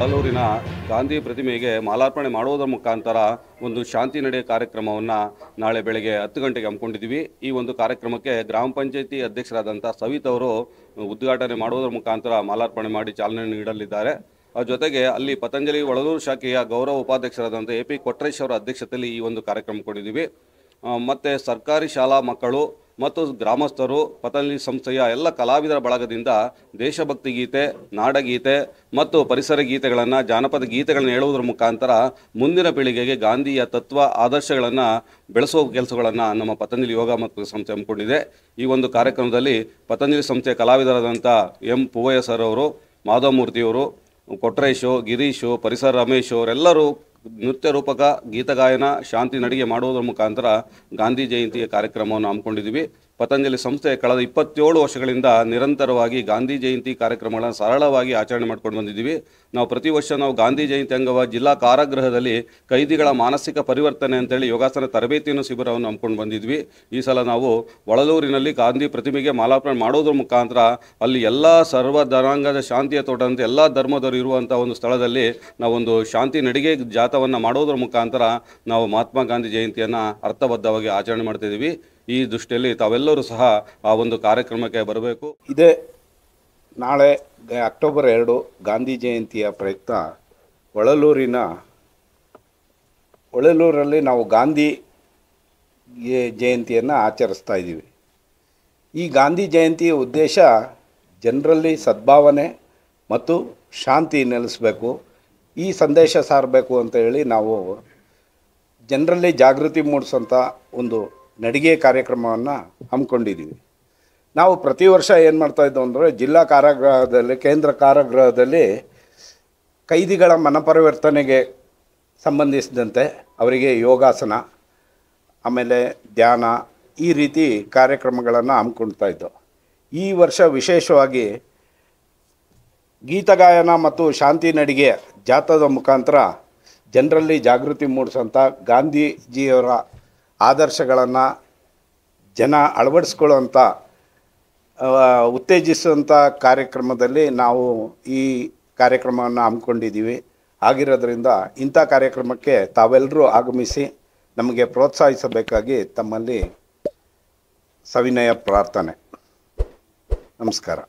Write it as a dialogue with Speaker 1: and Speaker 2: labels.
Speaker 1: ಒಳಲೂರಿನ ಗಾಂಧಿ ಪ್ರತಿಮೆಗೆ ಮಾಲಾರ್ಪಣೆ ಮಾಡುವುದರ ಮುಖಾಂತರ ಒಂದು ಶಾಂತಿ ನಡೆ ಕಾರ್ಯಕ್ರಮವನ್ನು ನಾಳೆ ಬೆಳಗ್ಗೆ 10 ಗಂಟೆಗೆ ಹಮ್ಮಿಕೊಂಡಿದ್ದೀವಿ. ಈ ಒಂದು ಕಾರ್ಯಕ್ರಮಕ್ಕೆ ಗ್ರಾಮ ಪಂಚಾಯಿತಿ ಅಧ್ಯಕ್ಷರಾದಂಥ ಸವಿತ್ ಅವರು ಉದ್ಘಾಟನೆ ಮಾಡುವುದರ ಮುಖಾಂತರ ಮಾಲಾರ್ಪಣೆ ಮಾಡಿ ಚಾಲನೆ ನೀಡಲಿದ್ದಾರೆ. ಜೊತೆಗೆ ಅಲ್ಲಿ ಪತಂಜಲಿ ಒಳಲೂರು ಶಾಖೆಯ ಗೌರವ ಉಪಾಧ್ಯಕ್ಷರಾದಂಥ AP ಕೊಟ್ರೇಶ್ ಅವರ ಅಧ್ಯಕ್ಷತೆಯಲ್ಲಿ ಈ ಒಂದು ಕಾರ್ಯಕ್ರಮ ಕೊಂಡಿದ್ದೀವಿ. ಮತ್ತು ಸರ್ಕಾರಿ ಶಾಲಾ ಮಕ್ಕಳು ಮತ್ತು ಗ್ರಾಮಸ್ಥರು ಪತಂಜಲಿ ಸಂಸ್ಥೆಯ ಎಲ್ಲ ಕಲಾವಿದರ ಬಳಗದಿಂದ ದೇಶಭಕ್ತಿ ಗೀತೆ, ನಾಡಗೀತೆ ಮತ್ತು ಪರಿಸರ ಗೀತೆಗಳನ್ನು, ಜಾನಪದ ಗೀತೆಗಳನ್ನು ಹೇಳುವುದರ ಮುಖಾಂತರ ಮುಂದಿನ ಪೀಳಿಗೆಗೆ ಗಾಂಧಿಯ ತತ್ವ ಆದರ್ಶಗಳನ್ನು ಬೆಳೆಸುವ ಕೆಲಸಗಳನ್ನು ನಮ್ಮ ಪತಂಜಲಿ ಯೋಗ ಮತ್ತು ಸಂಸ್ಥೆ ಹಮ್ಮಿಕೊಂಡಿದೆ. ಈ ಒಂದು ಕಾರ್ಯಕ್ರಮದಲ್ಲಿ ಪತಂಜಲಿ ಸಂಸ್ಥೆಯ ಕಲಾವಿದರಾದಂಥ M. ಪೂವಯ್ಯ ಸರ್ ಅವರು, ಮಾಧವಮೂರ್ತಿಯವರು, ಕೊಟ್ರೇಶು, ಗಿರೀಶು, ಪರಿಸರ ರಮೇಶ್ ಅವರೆಲ್ಲರೂ ನೃತ್ಯ ರೂಪಕ ಗೀತಗಾಯನ ಶಾಂತಿ ನಡಿಗೆ ಮಾಡುವುದರ ಮುಖಾಂತರ ಗಾಂಧಿ ಜಯಂತಿಯ ಕಾರ್ಯಕ್ರಮವನ್ನು ಹಮ್ಮಿಕೊಂಡಿದ್ದೀವಿ. ಪತಂಜಲಿ ಸಂಸ್ಥೆ ಕಳೆದ 27 ವರ್ಷಗಳಿಂದ ನಿರಂತರವಾಗಿ ಗಾಂಧಿ ಜಯಂತಿ ಕಾರ್ಯಕ್ರಮಗಳನ್ನು ಸರಳವಾಗಿ ಆಚರಣೆ ಮಾಡ್ಕೊಂಡು ಬಂದಿದ್ದೀವಿ. ನಾವು ಪ್ರತಿ ವರ್ಷ ಗಾಂಧಿ ಜಯಂತಿ ಅಂಗವಾಗಿ ಜಿಲ್ಲಾ ಕಾರಾಗೃಹದಲ್ಲಿ ಕೈದಿಗಳ ಮಾನಸಿಕ ಪರಿವರ್ತನೆ ಅಂತೇಳಿ ಯೋಗಾಸನ ತರಬೇತಿಯನ್ನು ಶಿಬಿರವನ್ನು ಹಮ್ಮಿಕೊಂಡು ಬಂದಿದ್ವಿ. ಈ ಸಲ ನಾವು ಒಳಲೂರಿನಲ್ಲಿ ಗಾಂಧಿ ಪ್ರತಿಮೆಗೆ ಮಾಲಾರ್ಪಣೆ ಮಾಡೋದ್ರ ಮುಖಾಂತರ ಅಲ್ಲಿ ಎಲ್ಲ ಸರ್ವ ಜನಾಂಗದ ಶಾಂತಿಯ ತೋಟ ಅಂತ ಎಲ್ಲ ಧರ್ಮದವರು ಇರುವಂಥ ಒಂದು ಸ್ಥಳದಲ್ಲಿ ನಾವೊಂದು ಶಾಂತಿ ನಡಿಗೆ ಜಾಥವನ್ನು ಮಾಡೋದ್ರ ಮುಖಾಂತರ ನಾವು ಮಹಾತ್ಮ ಗಾಂಧಿ ಜಯಂತಿಯನ್ನು ಅರ್ಥಬದ್ಧವಾಗಿ ಆಚರಣೆ ಮಾಡ್ತಿದ್ದೀವಿ. ಈ ದೃಷ್ಟಿಯಲ್ಲಿ ತಾವೆಲ್ಲರೂ ಸಹ ಆ ಒಂದು ಕಾರ್ಯಕ್ರಮಕ್ಕೆ ಬರಬೇಕು.
Speaker 2: ಇದೇ ನಾಳೆ ಅಕ್ಟೋಬರ್ 2 ಗಾಂಧಿ ಜಯಂತಿಯ ಪ್ರಯುಕ್ತ ಒಳಲೂರಲ್ಲಿ ನಾವು ಗಾಂಧಿ ಜಯಂತಿಯನ್ನು ಆಚರಿಸ್ತಾ ಇದ್ದೀವಿ. ಈ ಗಾಂಧಿ ಜಯಂತಿಯ ಉದ್ದೇಶ ಜನರಲ್ಲಿ ಸದ್ಭಾವನೆ ಮತ್ತು ಶಾಂತಿ ನೆಲೆಸಬೇಕು, ಈ ಸಂದೇಶ ಸಾರಬೇಕು ಅಂತ ಹೇಳಿ ನಾವು ಜನರಲ್ಲಿ ಜಾಗೃತಿ ಮೂಡಿಸೋಂಥ ಒಂದು ನಡಿಗೆ ಕಾರ್ಯಕ್ರಮವನ್ನು ಹಮ್ಮಿಕೊಂಡಿದ್ದೀವಿ. ನಾವು ಪ್ರತಿ ವರ್ಷ ಏನು ಮಾಡ್ತಾಯಿದ್ದೋ ಅಂದರೆ ಜಿಲ್ಲಾ ಕಾರಾಗೃಹದಲ್ಲಿ, ಕೇಂದ್ರ ಕಾರಾಗೃಹದಲ್ಲಿ ಕೈದಿಗಳ ಮನಪರಿವರ್ತನೆಗೆ ಸಂಬಂಧಿಸಿದಂತೆ ಅವರಿಗೆ ಯೋಗಾಸನ, ಆಮೇಲೆ ಧ್ಯಾನ, ಈ ರೀತಿ ಕಾರ್ಯಕ್ರಮಗಳನ್ನು ಹಮ್ಮಿಕೊಳ್ತಾ ಇದ್ದೋ. ಈ ವರ್ಷ ವಿಶೇಷವಾಗಿ ಗೀತಗಾಯನ ಮತ್ತು ಶಾಂತಿ ನಡಿಗೆ ಜಾಥಾದ ಮುಖಾಂತರ ಜನರಲ್ಲಿ ಜಾಗೃತಿ ಮೂಡಿಸೋಂಥ ಗಾಂಧೀಜಿಯವರ ಆದರ್ಶಗಳನ್ನು ಜನ ಅಳವಡಿಸ್ಕೊಳ್ಳೋಂಥ ಉತ್ತೇಜಿಸುವಂಥ ಕಾರ್ಯಕ್ರಮದಲ್ಲಿ ನಾವು ಈ ಕಾರ್ಯಕ್ರಮವನ್ನು ಹಮ್ಮಿಕೊಂಡಿದ್ದೀವಿ. ಆಗಿರೋದ್ರಿಂದ ಇಂಥ ಕಾರ್ಯಕ್ರಮಕ್ಕೆ ತಾವೆಲ್ಲರೂ ಆಗಮಿಸಿ ನಮಗೆ ಪ್ರೋತ್ಸಾಹಿಸಬೇಕಾಗಿ ತಮ್ಮಲ್ಲಿ ಸವಿನಯ ಪ್ರಾರ್ಥನೆ. ನಮಸ್ಕಾರ.